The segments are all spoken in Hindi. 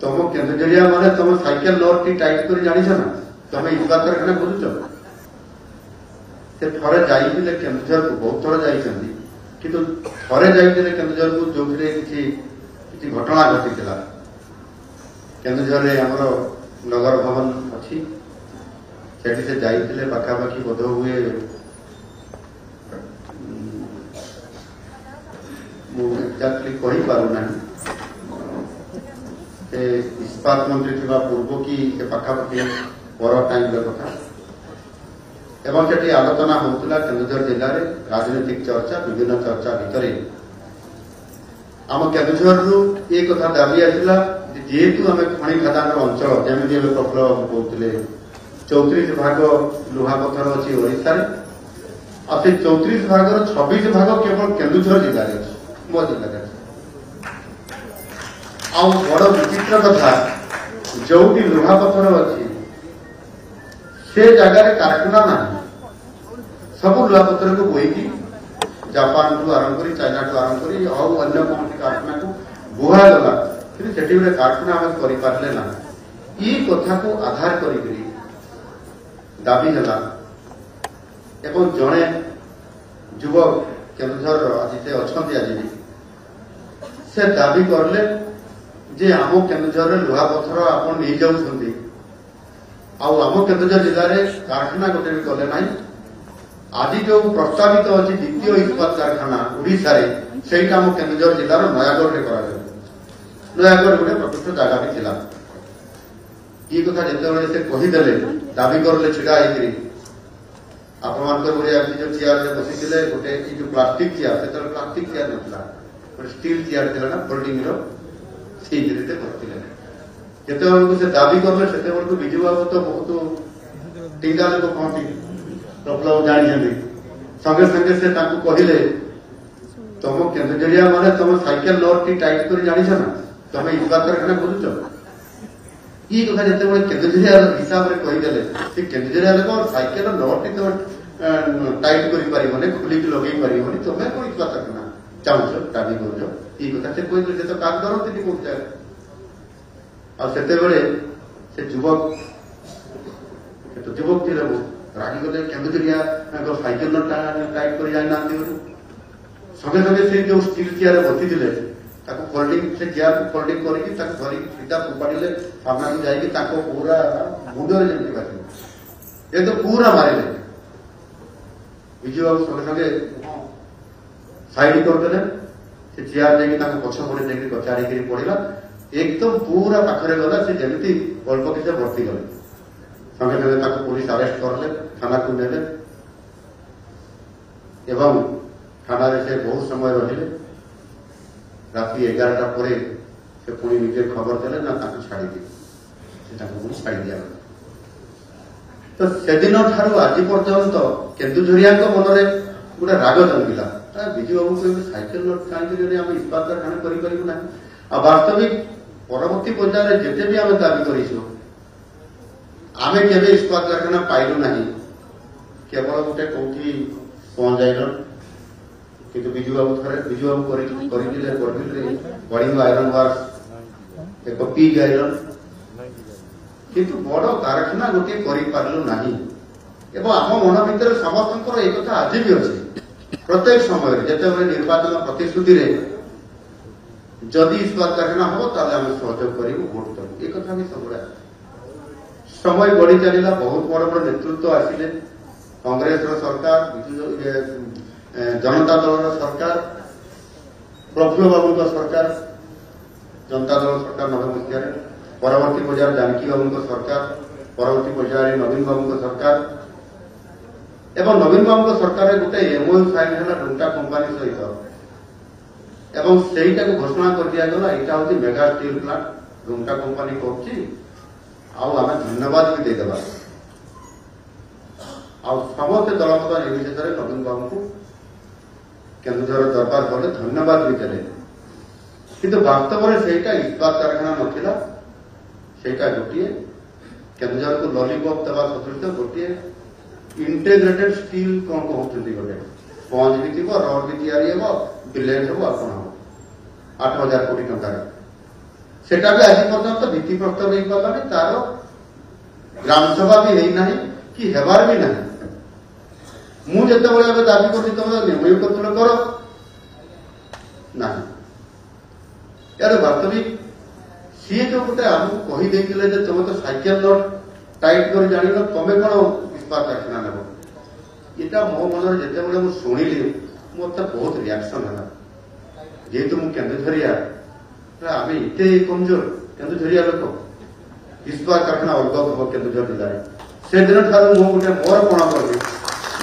तुम केन्दुझरिया माने तुम साइकेल नोट टी टाइट कर जानी ना तुम इस्पात कारखाना खोलुच से थरे जाइए केन्दुझर को बहुत थर जाइए किंतु थरे जाइए केन्दुझर को जो किसी घटना घटी केन्दुझर आमर नगर भवन अच्छी से जाइए पाखापाखि बोध हुए एक्जाक्टली कही पारूना इस्पात मंत्री थी पूर्व की पाखापाखि पर टाइम कथा एवं से आलोचना होता केन्दुझर जिले में राजनीतिक चर्चा विभिन्न चर्चा भितर आम केन्दुझर ये कथा दाबी आसला जेहेतु आम खनि खदान अंचल जमी प्रफुल्ल बाबू कहते 34 भाग लुहा पत्थर अच्छी ओडिशा और से 34 भाग 26 भाग केवल केन्दुझर जिले में मो जिले आ बड़ विचित्र कथा जो लुहा पत्थर अच्छी से जगह कारखाना ना सब लुहा पत्थर को बोईकी जापान ठू आरंभ कर चाइना ठू आरंभ कर अन्य कौन कारखाना को बुहागला कि से कारखाना आम कर ना ये कथा को आधार कर दाबी है एवं जड़े युवक केन्दुझर आज से अच्छा आज भी से दाबी करले जे आम केन्दुझर लुहा पत्थर आप नहीं जाऊँ आम केन्दुझर जिले में कारखाना गोटे भी गले ना आज जो प्रस्तावित अच्छी द्वितीय इस्पात कारखाना ओडिशा से आम केन्दुझर जिलार नयागढ़ नयागढ़ गोटे प्रतिष्ठित जगह भी थिला ये कथा जिते से कहीदे दाबी करले छिड़ा होकर आपण जो चेयर बसी गोटे जो प्लास्टिक चेयर से प्लास्टिक चेयर ना स्टील चेयर थी ना फोल्डिंग से करते जिते से दाबी करले से विजु बाबू तो बहुत टीका लोक कहती प्रफुल्ल बाबू जानी संगे संगे से कहले तुम केन्दुझरिया माने तुम साइकेल नोट टी टाइट कर जानी ना तुम इस्पात कारखाना खोलुच ये कथा जिते केन्दुझरिया हिसाब से कहीदे केन्दुझरिया लोक साइकेल नोट टी तुम टाइट कर खुलिक लगे पार तुम्हें कौन इस्पात कारखाना चाहूच दाबी कर ये कथा से कहते तो काम करते कौन जगह से युवक युवक थे रागिगले केन्दुझरिया साइकेल टाइट कर जाना संगे संगे से जो स्टील चेयर बसी थे फोल्डिंग से चेयर को फोल्डिंग करके सीधा फोपाड़े सामना को जाकि पूरा मुंडे जमी बाजू ये तो पूरा मारे विजु बाबू संगे संगे साइड करदे से चेयर जाकि पछ पड़े जाकि कचाड़ी पड़ा एकदम पूरा पाखरे गला से जमी अल्प किसी भर्ती गले संगे संगे पुलिस अरेस्ट करले थाना को नेले एवं थाना से बहुत समय रहिले राति 11टा पर से पुणी निजे खबर देले ना छाड़ी दी छाड़ी दिया तो से दिन ठारू आज पर्यंत केन्दुझरिया मन में गोटे राग जमिला विजु बाबू कह साइकेल नोट कहीं आम इस्पात कारखाना करूँ आ वास्तविक परवर्ती पर्यायर जिते भी आम दाबी करूँ आम के इस्पात कारखाना पाइलु ना केवल गोटे कौटी पहुंचाइल कि विजु बाबू करते बड़िंग आयरन वर्क एक पिग आयरन किंतु बड़ कारखाना गोटे करूँ ना आम मन भर समस्त एक कथा आज भी अच्छे प्रत्येक समय जिते निर्वाचन प्रतिश्रुति जदि इस्पात कारखाना हम ताले आम सहयोग करूँ भोट करूँ ये कथा भी सब समय बढ़ी चलला बहुत बड़ बड़ नेतृत्व आसिले कांग्रेस सरकार जनता दल सरकार प्रफुल्ल बाबू सरकार जनता दल सरकार 90 मसीह परवर्ती पर्यायर जानकी बाबू सरकार परवर्ती पर्यायर नवीन बाबू सरकार एवं नवीन बाबू सरकार गोटे एमओयू साइन है डुंटा कंपानी सहित एवं सेटा को घोषणा कर दिया गला यहाँ हूँ मेगा स्टील प्लांट डुंटा कंपानी करें धन्यवाद भी देदेबा समस्त दलमत निर्विशेष नवीन बाबू को केन्दुझर दरबार गले धन्यवाद भी देले किंतु वास्तव में सेटा इस्पात कारखाना नथिला सेटा गोटे केन्दुझर को लॉलीपॉप देवा सदृश गोटे इंटेग्रेटेड स्टील कौन कहते गोटे स्पंज भी थी रड भी तैयारी हम बिलेट हम आपण 8,000 कोटी टकर सेटा भी आज पर्यंत भित्तिप्रस्तर हो पारानी तार ग्रामसभा भी है कि हेबार भी ना मुझे दाबी कर निर्णय कर ना यार वास्तविक सी जो गोटे आमको कहीदे तुम तो साइकेल नोट टाइट कर जान तुम कौन इस्पात कारखाना नेब यहाँ मो मन जिते मुझे शुणिली मत बहुत रिएक्शन है जेहेतु मुझे केन्दुझरिया आम एते कमजोर केन्दुझरिया लोक इस्पात कारखाना अवगत हम केन्दुझर जिले से दिन ठार मुझे गोटे मोर पण करी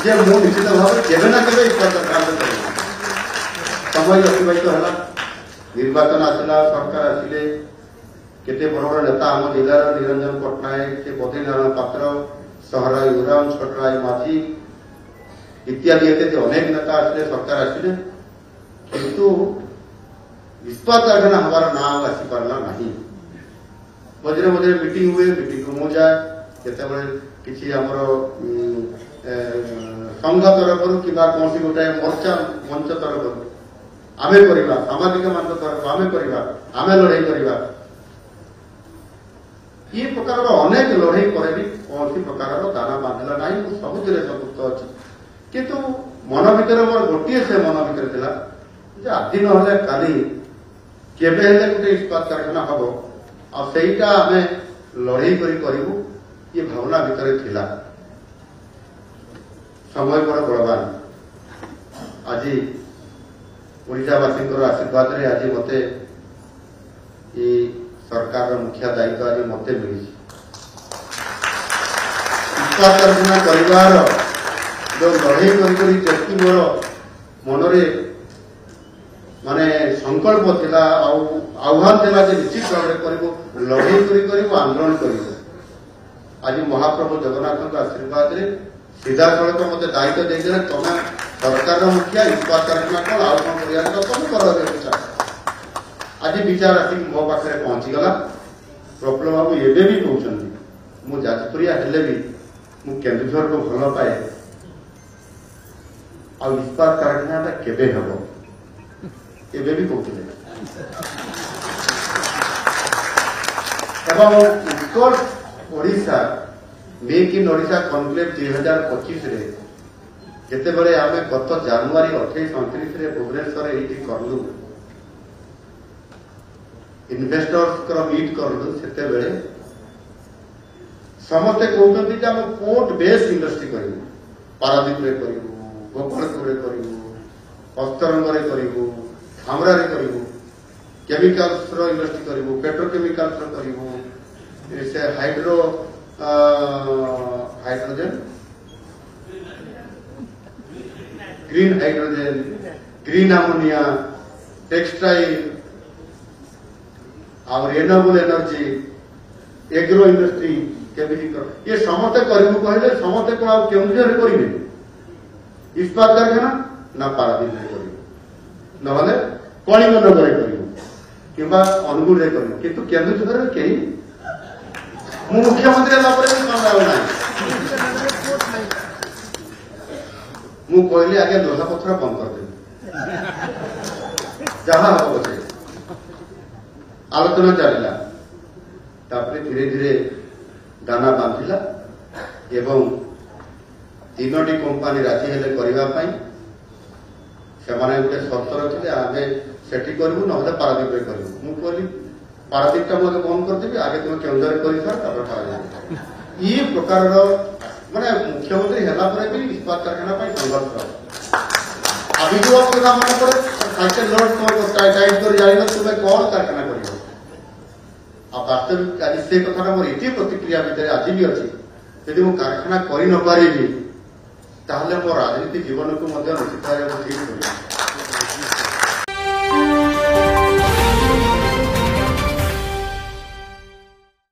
जे मु निश्चित भाव केवे ना केवे इस्पात कारखाना समय अतिबाहित है निर्वाचन आसला सरकार आसिले केते बड़ बड़ नेता आम जिलार निरंजन पट्टनायक के बद्रीनारायण पात्र सहरा युवराम छटराय माझी इत्यादि अनेक नेता आसिले सरकार आसिले किंतु इस्पात कारखाना हमारा नाम आसी पारला नहीं मझे मझे मीटिंग हुए मीटिंग को मु जाए केते किसी आमर संघ तरफ कि कौन गोटाए मोर्चा मंच तरफ आमे करिबा सामाजिक मान तरफ आमे करिबा आमे लड़ाई करिबा ये प्रकार अनेक लड़ाई पर भी कौन प्रकार दाना बांधला ना सबुद संतुष्ट अच्छी किंतु मन भर मोर गोटे से मन भर आज ना काली केबे गोटे इस्पात कारखाना हम आईटा आम लड़ाई करूँ ये भावना भितर थिला समय बड़ बलवान आज ओडावासी आशीर्वाद रे आज मते ये सरकार मुखिया दायित्व आज मत मिली इस्पात कारखाना परिवार जो लड़ाई करती मोर मनरे माने संकल्प थिला आह्वान थिला जे निश्चित भाव लड़ाई आंदोलन कर आज महाप्रभु जगन्नाथ आशीर्वाद रे सीधा सड़क मत दायित्व देदेले तुम सरकार मुखिया इस्पात कारखाना कौन आउ कौन कर तुम कर आज विचार आसिक मो पाखे पहुंचीगला प्रफुल्ल बाबू एबे भी कहते मु जाजपुरिया हेले भी मु केन्दुझर को भल पाए आ इस्पात कारखाना केबे हम एबे भी कहते एवं उत्तर Odisha make in Odisha conclave 2025 रे जितेबले आम गत जानुआरी 28-29 भुवनेश्वर ये कलु इन्वेस्टर्स मीट कलु से समस्ते कहते आम पोर्ट बेस्ड इंडस्ट्री करूँ पारादीप करूँ गोपालपुर करूँ हस्तरंग करूँ धामरा करूँ केमिकाल्स इंडस्ट्री करूँ पेट्रोकेमिकाल्स करूँ से hydrogen green hydrogen green ammonia textile और रिन्यूएबल एनर्जी एग्रो इंडस्ट्री ये समस्ते करूँ कहले समस्ते कौन केन्दुझर करेंगे इस्पात कारखाना ना पारादीप करूँ ना कलिंगनगर करूँ कि अनुगुल करूँ किंतु केन्दुझर कहीं मुख्यमंत्री ना मु कहली आगे लोहा पथर बंद कर जहाँ हम बचे आलोचना चलला धीरे धीरे दाना बांधिला एवं 3टी कंपानी राजी हेले करने से गोटे सर्त रखिले आम सेठी करूँ ना पारादीप करूँ मु कहली पारादीपटा मुझे बंद करदेवी आगे तुम केन्दुझर कर ये प्रकार माने मुख्यमंत्री है भी इस्पात कारखाना संघर्ष अभियोग टाइट कर जान तुम्हें कौन कारखाना कर वास्तविक आज से कथा मोर ये प्रतिक्रिया भितर आज भी अच्छी यदि मुझे कारखाना कर न पारि मो राजनीति जीवन को निश्चित भाव ठीक कर